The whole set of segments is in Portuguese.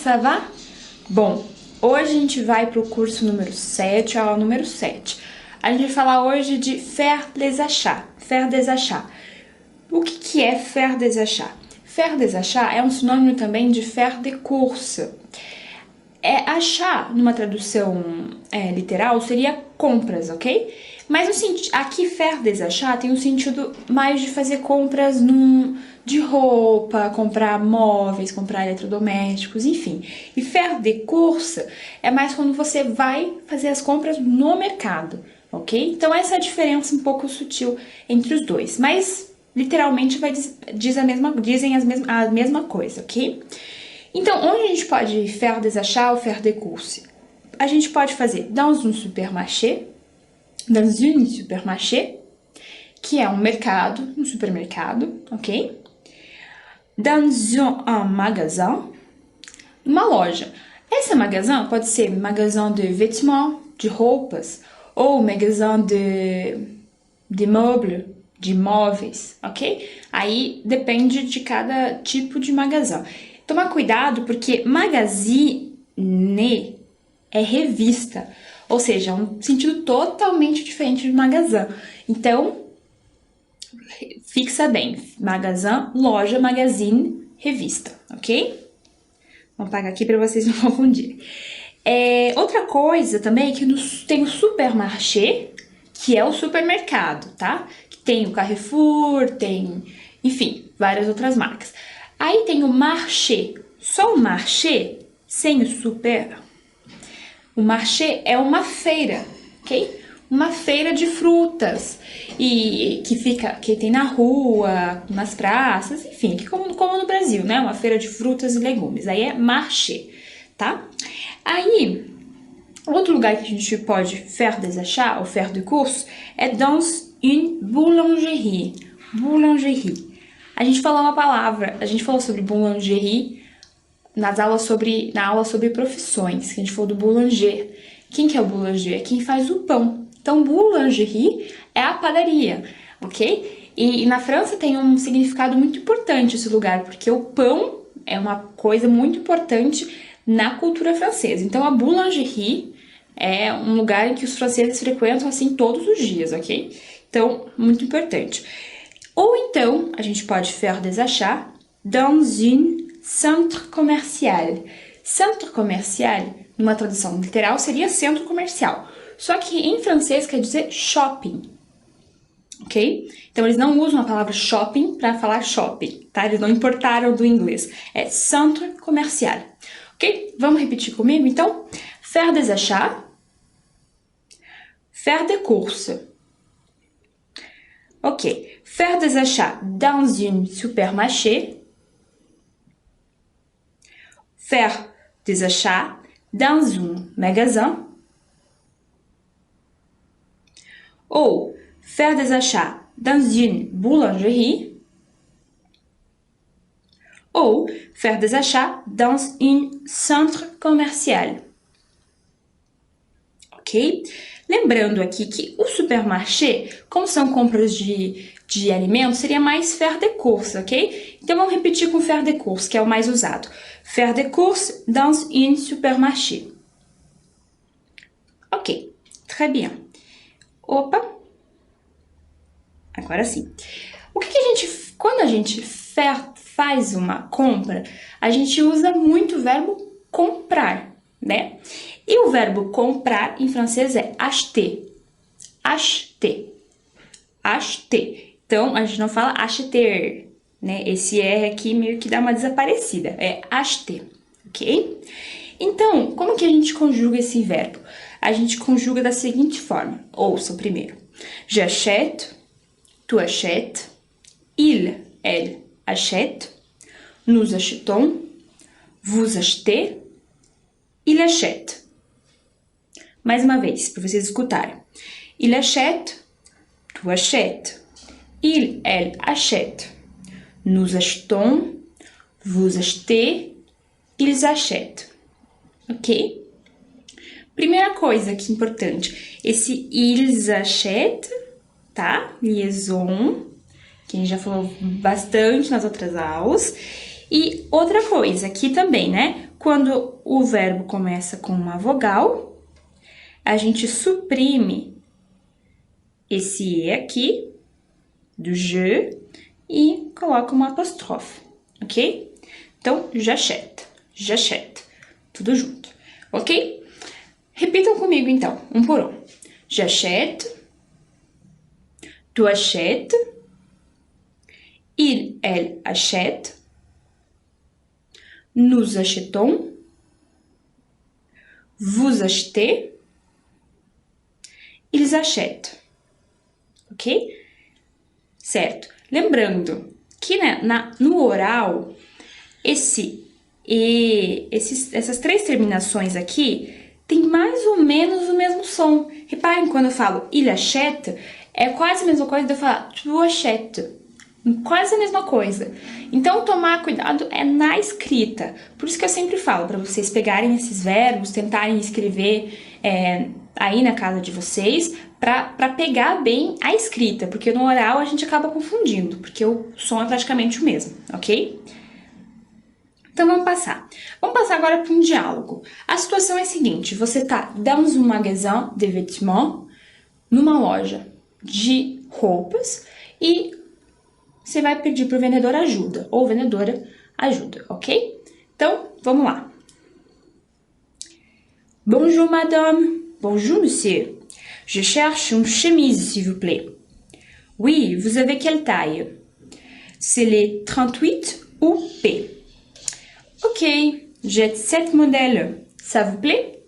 ça va? Bom, hoje a gente vai para o curso número 7, aula número 7. A gente vai falar hoje de faire des achats. Faire des achats. O que é faire des achats? Faire des achats é um sinônimo também de faire des courses. Achar, numa tradução literal, seria compras, ok? Mas aqui faire des achats tem um sentido mais de fazer compras de roupa, comprar móveis, comprar eletrodomésticos, enfim. E faire des courses é mais quando você vai fazer as compras no mercado, ok? Então essa é a diferença um pouco sutil entre os dois, mas literalmente dizem a mesma coisa, ok? Então, onde a gente pode faire des achats ou faire des courses? A gente pode fazer dans un supermarché, que é um mercado, um supermercado, ok? Dans un magasin, uma loja. Esse magasin pode ser magasin de vêtements, de roupas, ou magasin de meubles, de móveis, ok? Aí depende de cada tipo de magasin. Tomar cuidado porque magazine é revista, ou seja, é um sentido totalmente diferente de magazin. Então, fixa bem, magazin, loja, magazine, revista, ok? Vou pagar aqui para vocês não confundirem. Outra coisa também é que tem o supermarché, que é o supermercado, tá? Que tem o Carrefour, tem, enfim, várias outras marcas. Aí tem o marché, só o marché, sem o super. O marché é uma feira, ok? Uma feira de frutas, e que tem na rua, nas praças, enfim, como no Brasil, né? Uma feira de frutas e legumes, aí é marché, tá? Aí, outro lugar que a gente pode faire des achats ou faire des courses é dans une boulangerie. Boulangerie. A gente falou sobre boulangerie na aula sobre profissões, que a gente falou do boulanger. Quem que é o boulanger? É quem faz o pão. Então, boulangerie é a padaria, ok? E na França tem um significado muito importante esse lugar, porque o pão é uma coisa muito importante na cultura francesa. Então, a boulangerie é um lugar em que os franceses frequentam assim todos os dias, ok? Então, muito importante. Ou então, a gente pode faire des achats dans un centre commercial. Centre commercial, numa tradução literal, seria centro comercial. Só que em francês quer dizer shopping, ok? Então, eles não usam a palavra shopping para falar shopping, tá? Eles não importaram do inglês. É centre commercial, ok? Vamos repetir comigo, então? Faire des achats, faire des courses. Ok. Faire des achats dans un supermarché. Faire des achats dans un magasin. Ou faire des achats dans une boulangerie. Ou faire des achats dans un centre commercial. Ok? Lembrando aqui que o supermarché, como são compras de alimentos, seria mais faire des courses, ok? Então, vamos repetir com faire des courses, que é o mais usado. Faire des courses dans un supermarché. Ok, très bien. Opa! Agora sim. Quando a gente faz uma compra, a gente usa muito o verbo comprar, né? E o verbo comprar em francês é acheter. Acheter. Acheter. Então, a gente não fala acheter, né? Esse R aqui meio que dá uma desaparecida. É acheter, ok? Então, como que a gente conjuga esse verbo? A gente conjuga da seguinte forma. Ouça primeiro. J'achète, tu achètes, elle achète, nous achetons, vous achetez, il achète. Mais uma vez, para vocês escutarem. Il achète, tu achètes, elle achète, nous achetons, vous achetez, ils achètent. Ok? Primeira coisa que é importante, esse ils achètent, tá? Liaison, que a gente já falou bastante nas outras aulas. E outra coisa aqui também, né? quando o verbo começa com uma vogal, a gente suprime esse E aqui, do je, e coloca uma apóstrofe, ok? Então, j'achète, tudo junto, ok? Repitam comigo, então, um por um. J'achète, tu achètes, il, elle achète, nous achetons, vous achetez, ils achètent, ok? Certo. Lembrando que no oral, essas três terminações aqui tem mais ou menos o mesmo som. Reparem, quando eu falo il achète, é quase a mesma coisa de eu falar tu achètes. Quase a mesma coisa. Então, tomar cuidado é na escrita. Por isso que eu sempre falo para vocês pegarem esses verbos, tentarem escrever aí na casa de vocês, para pegar bem a escrita, porque no oral a gente acaba confundindo, porque o som é praticamente o mesmo, ok? Então, vamos passar. Vamos passar agora para um diálogo. A situação é a seguinte, você tá dans un magasin de vêtements, numa loja de roupas, e você vai pedir para o vendedor ajuda, ou vendedora ajuda, ok? Então, vamos lá. Bonjour, madame. Bonjour, monsieur. Je cherche une chemise, s'il vous plaît. Oui, vous avez quelle taille? C'est les 38 ou P? Ok, j'ai 7 modèles. Ça vous plaît?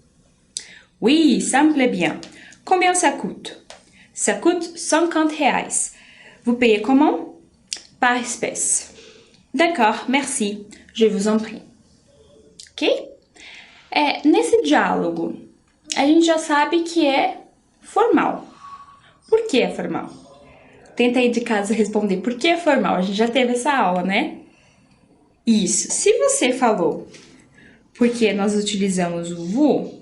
Oui, ça me plaît bien. Combien ça coûte? Ça coûte 50 reais. Vous payez comment? Par espécie. D'accord, merci. Je vous en prie. Ok? Nesse diálogo, a gente já sabe que é formal. Por que é formal? Tenta aí de casa responder por que é formal. A gente já teve essa aula, né? Isso. Se você falou porque nós utilizamos o vous,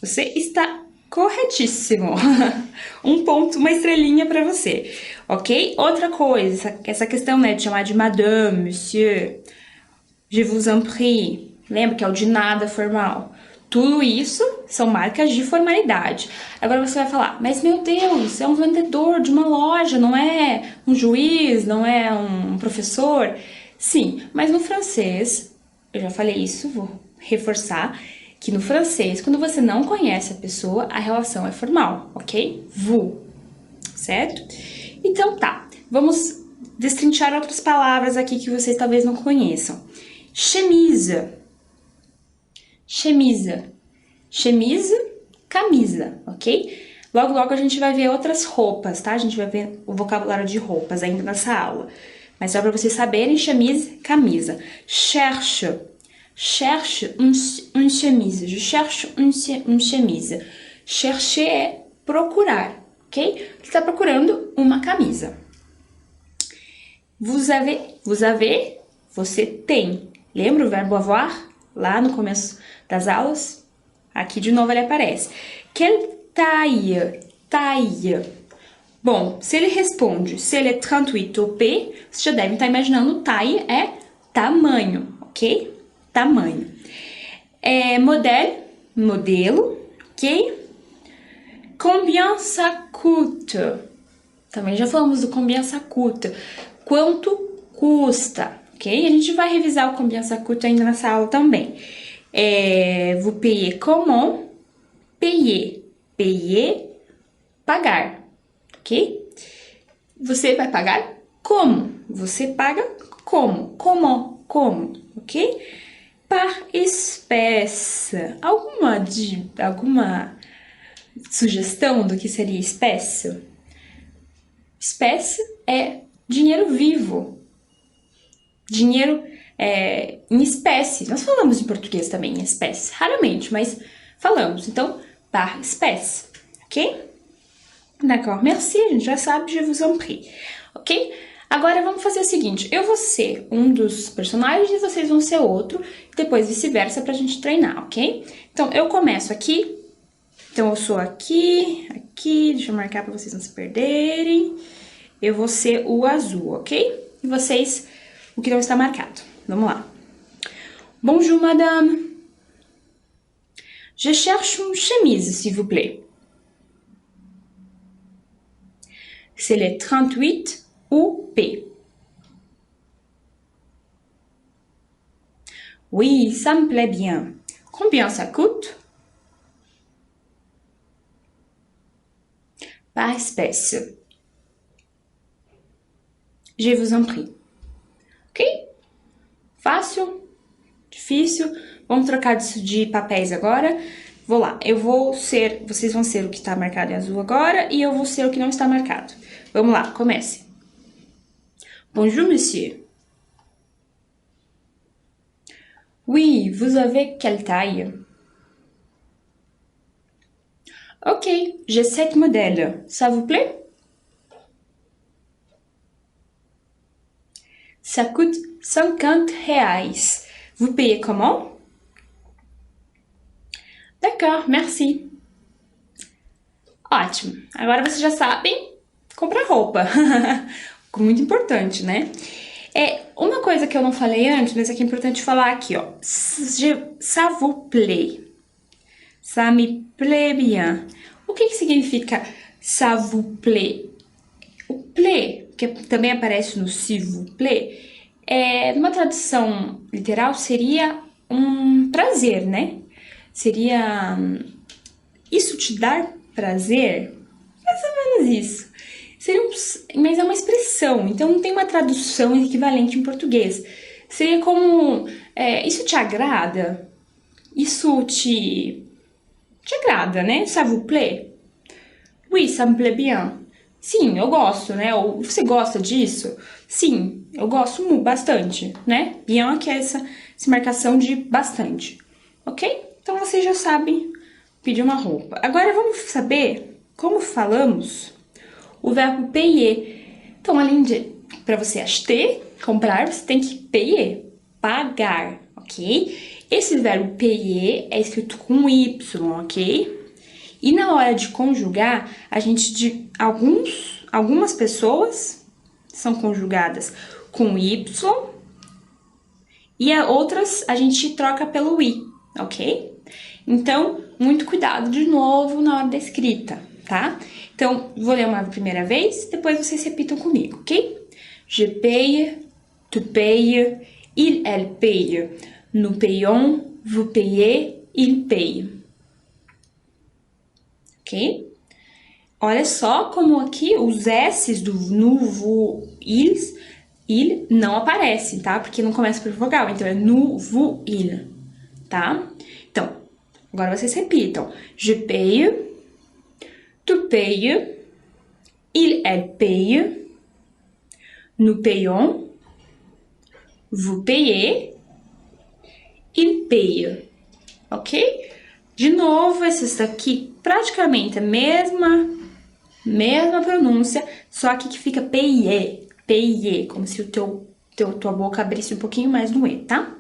você está corretíssimo. Um ponto, uma estrelinha para você, ok? Outra coisa, essa questão, né, de chamar de madame, monsieur, je vous en prie, lembra que é o de nada formal. Tudo isso são marcas de formalidade. Agora você vai falar, mas meu Deus, é um vendedor de uma loja, não é um juiz, não é um professor? Sim, mas no francês, eu já falei isso, vou reforçar, que no francês, quando você não conhece a pessoa, a relação é formal, ok? Vous, certo? Então tá, vamos destrinchar outras palavras aqui que vocês talvez não conheçam. Chemise, chemise, chemise, camisa, ok? Logo, logo a gente vai ver outras roupas, tá? A gente vai ver o vocabulário de roupas ainda nessa aula. Mas só para vocês saberem, chemise, camisa. Cherche, cherche une chemise. Je cherche une chemise. Chercher é procurar, ok? Você está procurando uma camisa. Vous avez, você tem. Lembra o verbo avoir? Lá no começo das aulas? Aqui de novo ele aparece. Quelle taille? Taille. Bom, se ele responde, se ele é 38 ou P, você já deve estar imaginando, taille é tamanho, ok? Tamanho. Modelo, ok? Combien ça coûte? Também já falamos do combien ça coûte. Quanto custa, ok? A gente vai revisar o combien ça coûte ainda nessa aula também. Vous payez comment? Payer. Payer, pagar, ok? Você vai pagar como? Você paga como? Como, ok? Par espécie. Alguma sugestão do que seria espécie? Espécie é dinheiro vivo. Dinheiro em espécie. Nós falamos em português também em espécie, raramente, mas falamos. Então, par espécie, ok? D'accord, merci, a gente já sabe, je vous en prie, ok? Agora vamos fazer o seguinte, eu vou ser um dos personagens e vocês vão ser outro, e depois vice-versa pra gente treinar, ok? Então, eu começo aqui, então eu sou aqui, deixa eu marcar pra vocês não se perderem, eu vou ser o azul, ok? E vocês, o que não está marcado, vamos lá. Bonjour, madame. Je cherche une chemise, s'il vous plaît. C'est le 38 ou P. Oui, ça me plaît bien. Combien ça coûte? Par espèce. Je vous en prie. Ok? Fácil? Difícil? Vamos trocar de papéis agora. Vou lá. Vocês vão ser o que está marcado em azul agora e eu vou ser o que não está marcado. Vamos lá, comece. Bonjour, monsieur. Oui, vous avez quelle taille? Ok, j'ai 7 modèles. Ça vous plaît? Ça coûte 50 reais. Vous payez comment? D'accord, merci. Ótimo. Agora vocês já sabem comprar roupa. Muito importante, né? Uma coisa que eu não falei antes, mas é que é importante falar aqui, ó. Ça vous plaît. Ça me plaît bien. O que significa ça vous plaît? O plaît, que também aparece no s'il vous plaît, numa tradução literal seria um prazer, né? Seria isso te dar prazer? Mais ou menos isso. Mas é uma expressão, então não tem uma tradução equivalente em português. Seria como, isso te agrada? Isso te agrada, né? Ça vous plaît? Oui, ça me plaît bien. Sim, eu gosto, né? Ou você gosta disso? Sim, eu gosto bastante, né? Bien, que é essa marcação de bastante, ok? Então vocês já sabem pedir uma roupa. Agora vamos saber como falamos o verbo payer. Então, além de para você acheter, comprar, você tem que payer, pagar, ok? Esse verbo payer é escrito com Y, ok? E na hora de conjugar, algumas pessoas são conjugadas com Y e outras a gente troca pelo I, ok? Então, muito cuidado de novo na hora da escrita, tá? Então, vou ler uma primeira vez, depois vocês repitam comigo, ok? Je paye, tu payes, il, elle paye, nous payons, vous payez, il paye. Ok? Olha só como aqui os S's do nu, vu, il não aparecem, tá? Porque não começa por vogal, então é nu, vu, il, tá? Então, agora vocês repitam. Je paye, tu payes, il, elle paye, nous payons, vous payez, il paye, ok? De novo, esses aqui praticamente a mesma pronúncia, só que fica payer, payer, como se tua boca abrisse um pouquinho mais no E, tá?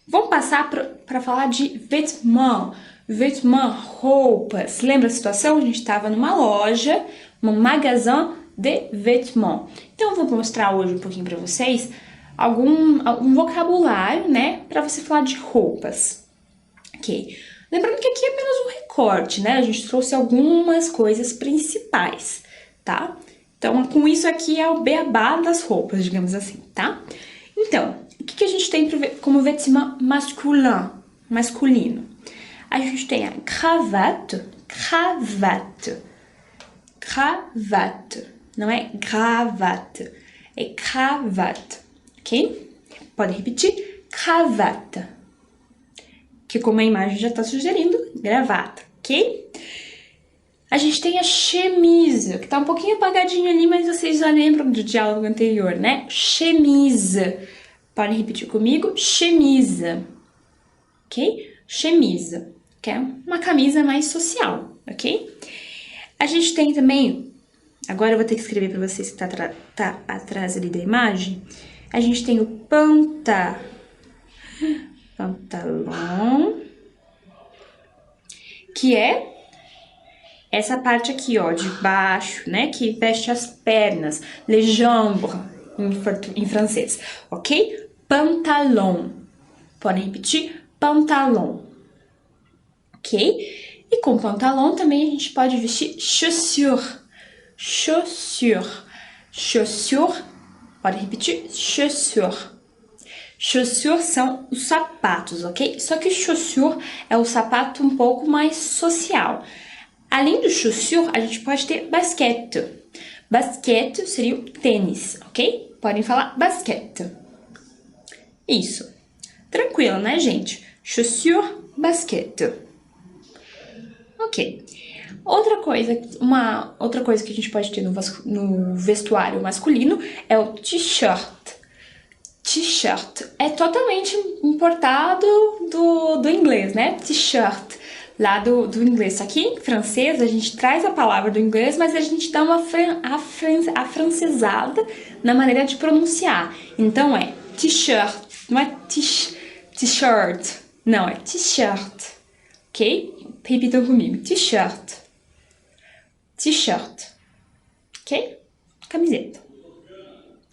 Vamos passar para falar de vêtements. Vêtements, roupas. Lembra a situação? A gente estava numa loja, um magasin de vêtements. Então, eu vou mostrar hoje um pouquinho para vocês algum vocabulário, né, para você falar de roupas. Ok? Lembrando que aqui é apenas um recorte, né? A gente trouxe algumas coisas principais, tá? Então, com isso aqui é o beabá das roupas, digamos assim, tá? Então, o que a gente tem como vêtement masculino? A gente tem a cravate, não é gravate, é cravate, ok? Pode repetir, cravate. Que como a imagem já está sugerindo, gravata, ok? A gente tem a chemise, que tá um pouquinho apagadinho ali, mas vocês já lembram do diálogo anterior, né? Chemise. Podem repetir comigo? Chemise. Ok? Chemise, que é uma camisa mais social, ok? A gente tem também, agora eu vou ter que escrever para vocês que tá atrás ali da imagem. A gente tem o pantalão, que é essa parte aqui, ó, de baixo, né, que veste as pernas, les jambes, em francês, ok? Pantalon, podem repetir, pantalon, ok? E com pantalon também a gente pode vestir chaussure, chaussure, chaussure, pode repetir, chaussure. Chaussure são os sapatos, ok? Só que chaussure é o sapato um pouco mais social. Além do chaussure, a gente pode ter basquete. Basquete seria o tênis, ok? Podem falar basquete. Isso. Tranquilo, né, gente? Chaussure, basquete. Ok. Outra coisa que a gente pode ter no vestuário masculino é o t-shirt. T-shirt é totalmente importado do inglês, né? T-shirt, lá do inglês. Aqui em francês a gente traz a palavra do inglês, mas a gente dá uma afrancesada na maneira de pronunciar. Então é t-shirt, não é t-shirt, não, é t-shirt, ok? Repitam comigo, t-shirt, t-shirt, ok? Camiseta.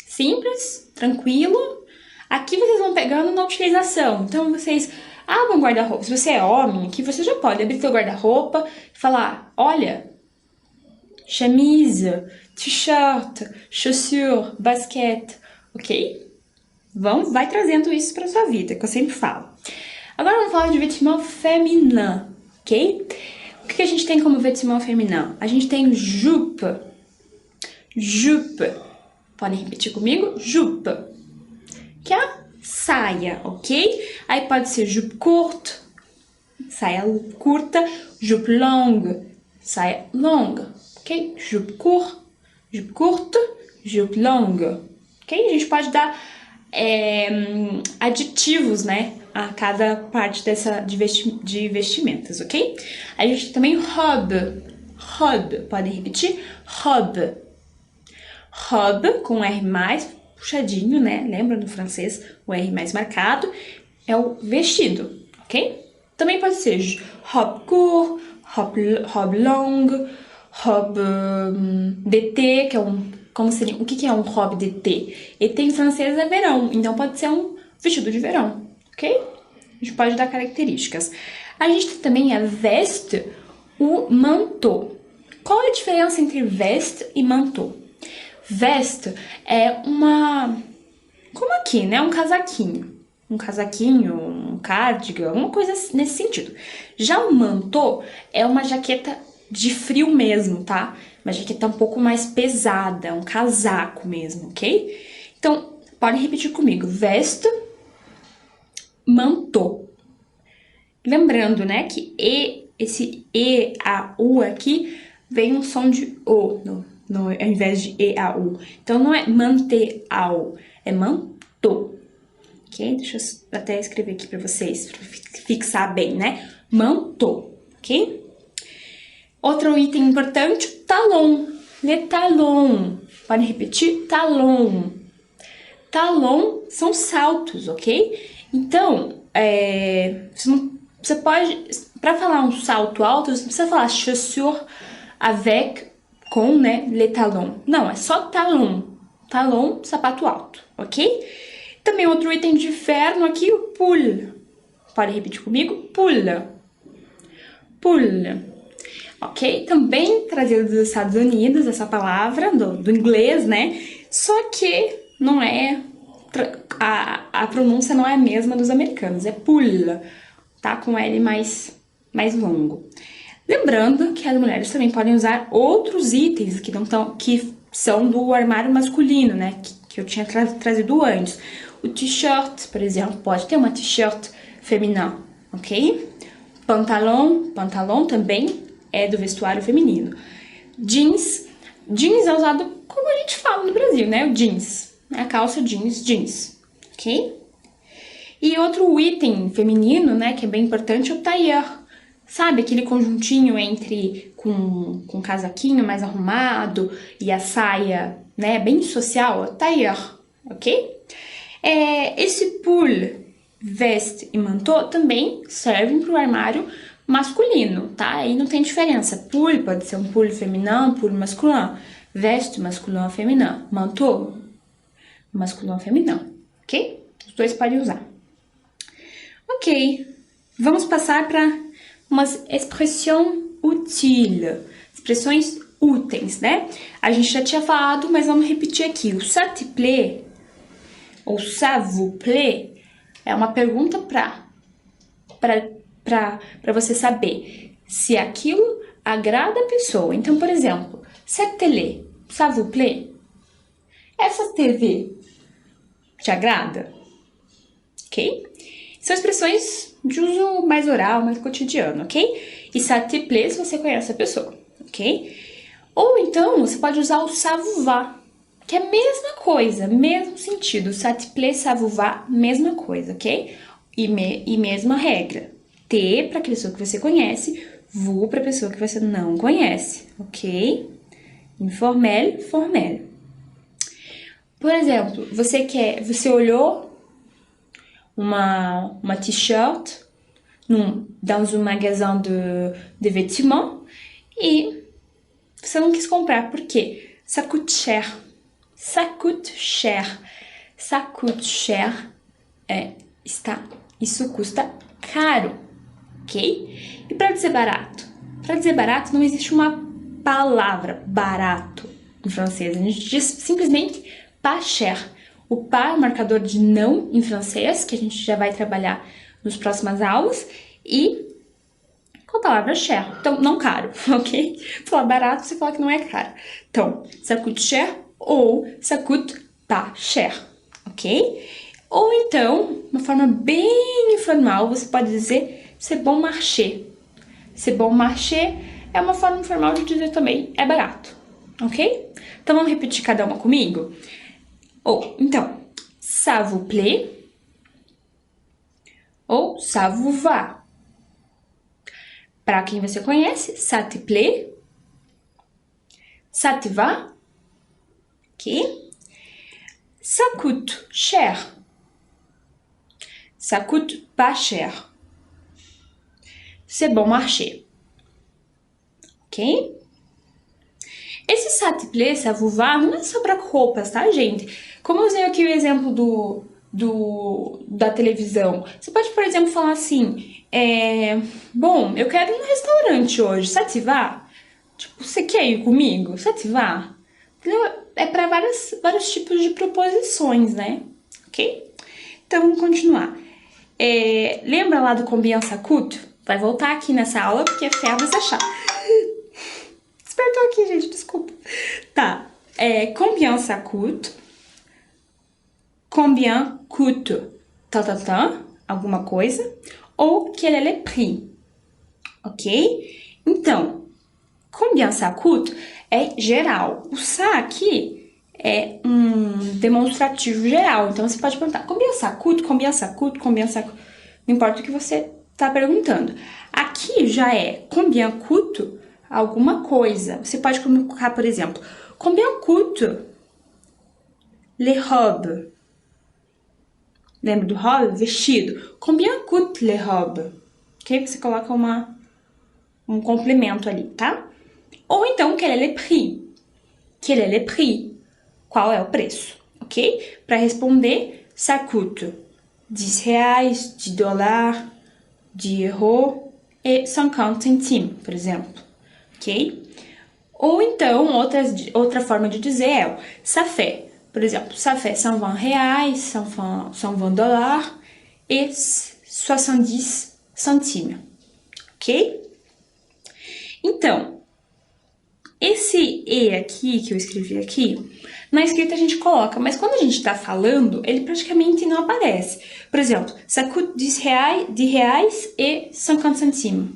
Simples, tranquilo. Aqui vocês vão pegando na utilização. Então, vocês abram o guarda-roupa. Se você é homem, aqui você já pode abrir seu guarda-roupa e falar, olha, chemise, t-shirt, chaussure, basquete, ok? Vai trazendo isso para sua vida, que eu sempre falo. Agora vamos falar de vêtements féminin, ok? O que a gente tem como vêtements féminin? A gente tem jupe, jupe. Podem repetir comigo? Jupe. Que é a saia, ok? Aí pode ser jupe courte, saia curta, jupe longue, saia longa, ok? Jupe courte, jupe longue, ok? A gente pode dar aditivos, né? A cada parte de vestimentas, ok? A gente tem também robe, podem repetir? Robe com R mais puxadinho, né? Lembra no francês o R mais marcado? É o vestido, ok? Também pode ser robe court, robe longue, robe d'été, que é o que é um robe d'été? Été em francês é verão, então pode ser um vestido de verão, ok? A gente pode dar características. A gente tem também a veste, o manteau. Qual é a diferença entre veste e manteau? Veste é como aqui, né? Um casaquinho, um cardigan, uma coisa nesse sentido. Já o manteau é uma jaqueta de frio mesmo, tá? Uma jaqueta um pouco mais pesada, um casaco mesmo, ok? Então, podem repetir comigo. Veste, manteau. Lembrando, né, que esse E, A, U aqui vem um som de O ao invés de E, A, U. Então, não é manteau, é manteau. Ok? Deixa eu até escrever aqui pra vocês, pra fixar bem, né? Manteau, ok? Outro item importante, talon. Le talon. Podem repetir? Talon. Talon são saltos, ok? Então, você pode... Para falar um salto alto, você não precisa falar chaussure com, né, le talon. Não, é só talon. Talon, sapato alto, ok? Também outro item de inverno aqui, o pull. Pode repetir comigo? Pull. Pull. Ok? Também trazido dos Estados Unidos, essa palavra, do inglês, né? Só que não é... A pronúncia não é a mesma dos americanos, é pull. Tá? Com L mais longo. Lembrando que as mulheres também podem usar outros itens que são do armário masculino, né? Que eu tinha trazido antes. O t-shirt, por exemplo, pode ter uma t-shirt feminina, ok? Pantalon também é do vestuário feminino. Jeans é usado como a gente fala no Brasil, né? O jeans, a calça jeans, ok? E outro item feminino, né, que é bem importante, é o tailleur. Sabe, aquele conjuntinho com casaquinho mais arrumado e a saia, né, bem social, tailleur, ok? Esse pull, veste e manteau também servem para o armário masculino, tá? Aí não tem diferença. Pull pode ser um pull feminino, pull masculino. Veste masculino, feminino. Manteau masculino, feminino, ok? Os dois podem usar. Ok, vamos passar para umas expressões úteis, expressões úteis, né? A gente já tinha falado, mas vamos repetir aqui. O ça te plaît ou ça vous plaît é uma pergunta para você saber se aquilo agrada a pessoa. Então, por exemplo, cette télé, ça vous plaît? Essa TV te agrada? Ok? São expressões de uso mais oral, mais cotidiano, ok? E ça te plaît se você conhece a pessoa, ok? Ou então, você pode usar o ça vous va, que é a mesma coisa, mesmo sentido. Ça te plaît, ça vous va, mesma coisa, ok? E mesma regra. T para a pessoa que você conhece, vous para a pessoa que você não conhece, ok? Informel, formel. Por exemplo, você olhou uma t-shirt dans un magasin de vêtements e você não quis comprar. Por quê? Ça coûte cher. Ça coûte cher. Ça coûte cher. Isso custa caro, ok? E para dizer barato? Para dizer barato não existe uma palavra barato em francês. A gente diz simplesmente pas cher. O pas é o marcador de não em francês, que a gente já vai trabalhar nas próximas aulas. E com a palavra cher. Então, não caro, ok? Falar barato, você fala que não é caro. Então, ça coûte cher ou ça coûte pas cher, ok? Ou então, uma forma bem informal, você pode dizer c'est bon marché. C'est bon marché é uma forma informal de dizer também é barato, ok? Então, vamos repetir cada uma comigo? Então, ça vous plaît ou ça vous va. Para quem você conhece, ça te plaît, ça te va, ok? Ça coûte cher, ça coûte pas cher. C'est bon marché, ok? Esse ça te plaît, ça vous va, não é só para roupas, tá, gente? Como eu usei aqui o exemplo da televisão, você pode, por exemplo, falar assim, bom, eu quero ir no restaurante hoje, ça te va? Tipo, você quer ir comigo? Ça te va? É para vários tipos de proposições, né? Ok? Então, vamos continuar. Lembra lá do combien ça coûte? Vai voltar aqui nessa aula, porque é faire des achats. Despertou aqui, gente, desculpa. Tá, combien ça coûte? Combien coûte? Alguma coisa. Ou quel est le prix? Ok? Então, combien ça coûte é geral. O ça aqui é um demonstrativo geral. Então, você pode perguntar combien ça coûte, combien ça coûte, combien ça coûte. Não importa o que você está perguntando. Aqui já é combien coûte alguma coisa. Você pode colocar, por exemplo, combien coûte les robes? Lembra do robe? Vestido. Combien coûte les robes? Ok? Você coloca um complemento ali, tá? Ou então, quel est le prix? Quel est le prix? Qual é o preço? Ok? Para responder, ça coûte 10 reais, 10 dólares, 10 euros e 50 centimes, por exemplo. Ok? Ou então, outra forma de dizer é o ça fait. Por exemplo, ça fait 120 reais, 120 dólares e 70 centimes. Ok? Então, esse E aqui, que eu escrevi aqui, na escrita a gente coloca, mas quando a gente está falando, ele praticamente não aparece. Por exemplo, ça coûte 10 reais e 50 centimes.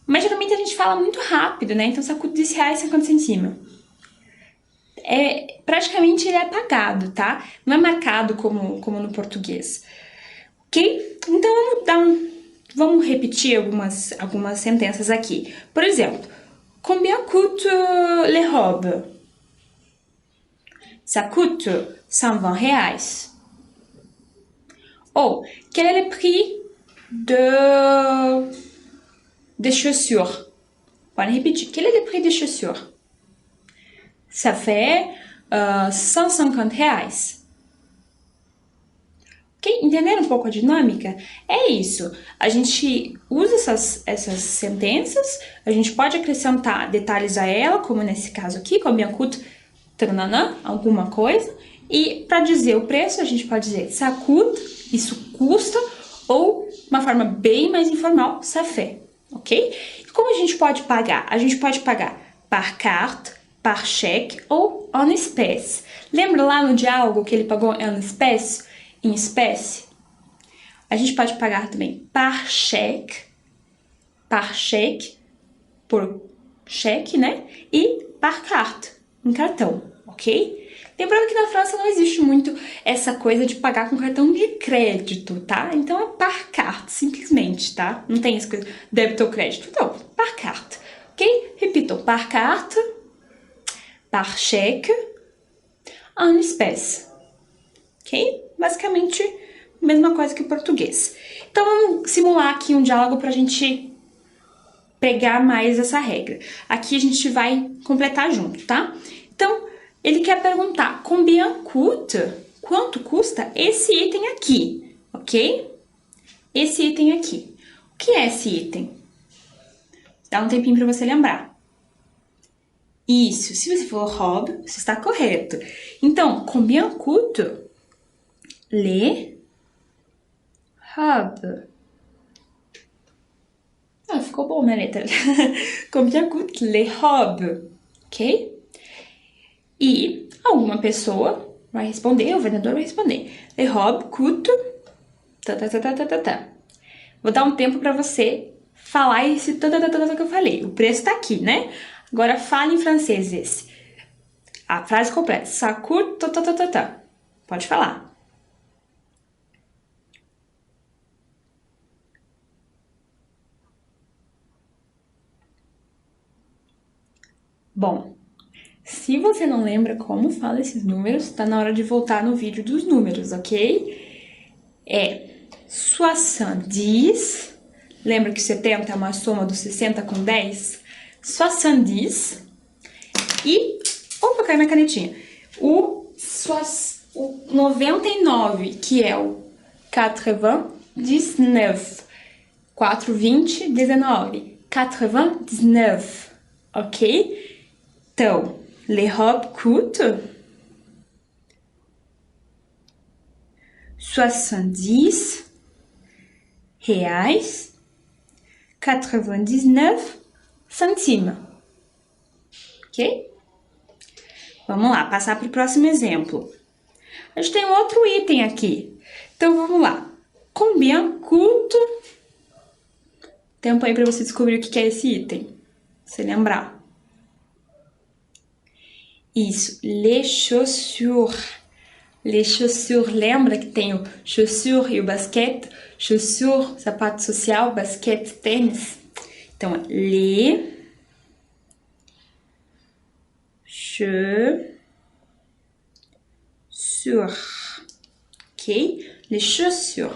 Mas geralmente a gente fala muito rápido, né? Então, ça coûte 10 reais e 50 centimes. Praticamente ele é apagado, tá? Não é marcado como no português. Ok? Então, vamos repetir algumas sentenças aqui. Por exemplo, combien coûte les robes? Ça coûte 120 reais. Ou, quel est le prix des chaussures? Pode repetir. Quel est le prix des chaussures? Ça fait 150 reais. Ok? Entenderam um pouco a dinâmica? É isso. A gente usa essas sentenças, a gente pode acrescentar detalhes a ela, como nesse caso aqui, combien coûte, tananã, alguma coisa. E para dizer o preço, a gente pode dizer ça coûte, isso custa, ou uma forma bem mais informal, ça fait. Ok? E como a gente pode pagar? A gente pode pagar par carte, par cheque ou en espécie. Lembra lá no diálogo que ele pagou en espécie? Em espécie? A gente pode pagar também par cheque, por cheque, né? E par carte, em cartão, ok? Lembrando que na França não existe muito essa coisa de pagar com cartão de crédito, tá? Então é par carte, simplesmente, tá? Não tem essa coisa débito ou crédito, não, par carte, ok? Repito, par carte, par cheque, en espécie, ok? Basicamente, mesma coisa que o português. Então vamos simular aqui um diálogo pra gente pegar mais essa regra. Aqui a gente vai completar junto, tá? Então, ele quer perguntar, combien coûte? Quanto custa esse item aqui, ok? Esse item aqui. O que é esse item? Dá um tempinho para você lembrar. Isso, se você for robe, você está correto. Então, combien coûte les robes? Ah, ficou bom minha letra. Combien coûte les robes? Ok? E alguma pessoa vai responder, o vendedor vai responder. Les robes coûtent... Tá. Vou dar um tempo para você falar esse que eu falei. O preço tá aqui, né? Agora fale em francês esse. A frase completa. Ça coûte... Tá. Pode falar. Bom, se você não lembra como fala esses números, tá na hora de voltar no vídeo dos números, ok? É 70, lembra que 70 é uma soma do 60 com 10? 70 e... Opa, caiu minha canetinha. O 99, que é o 99. 4, 20, 19. 99, ok? Então, les robes coûtent 70 reais 99 cêntimos. Ok? Vamos lá, passar para o próximo exemplo. A gente tem um outro item aqui. Então, vamos lá. Combien coûte... Tempo aí para você descobrir o que é esse item. Se lembrar. Isso, les chaussures. Les chaussures, lembra que tem o chaussure e o basquete? Chaussure, sapato social, basquete, tênis. Então, les chaussures. Ok? Les chaussures.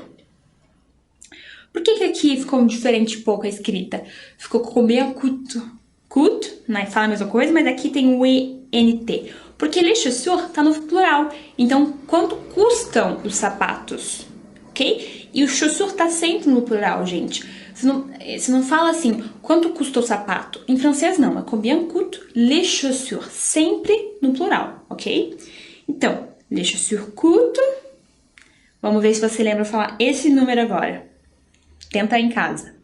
Por que aqui ficou diferente um pouco a escrita? Ficou combien coûte. Coûte, né? Fala a mesma coisa, mas aqui tem o ENT. Porque les chaussures tá no plural. Então, quanto custam os sapatos? Ok? E o chaussure tá sempre no plural, gente. Você não fala assim, quanto custa o sapato? Em francês, não. É combien coûte les chaussures. Sempre no plural, ok? Então, les chaussures coûtent. Vamos ver se você lembra falar esse número agora. Tenta aí em casa.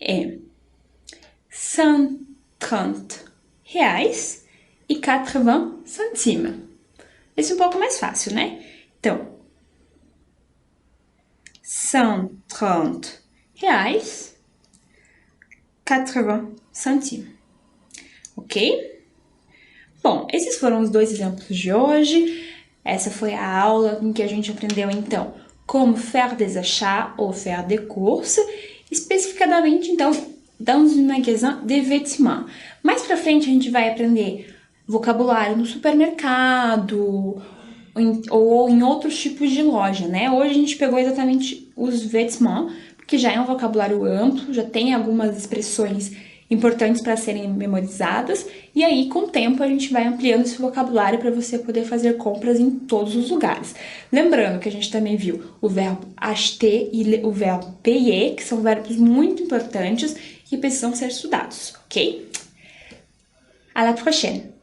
É 130 reais e 80 cêntimos. Esse é um pouco mais fácil, né? Então, 130 reais, 80 cêntimos. Ok? Bom, esses foram os dois exemplos de hoje. Essa foi a aula em que a gente aprendeu, então, como faire des achats ou faire des courses, especificadamente, então, dans un magasin de vêtements. Mais pra frente, a gente vai aprender vocabulário no supermercado ou em outros tipos de loja, né? Hoje a gente pegou exatamente os vêtements, porque já é um vocabulário amplo, já tem algumas expressões importantes para serem memorizadas, e aí com o tempo a gente vai ampliando esse vocabulário para você poder fazer compras em todos os lugares. Lembrando que a gente também viu o verbo acheter e o verbo payer, que são verbos muito importantes que precisam ser estudados, ok? À la prochaine!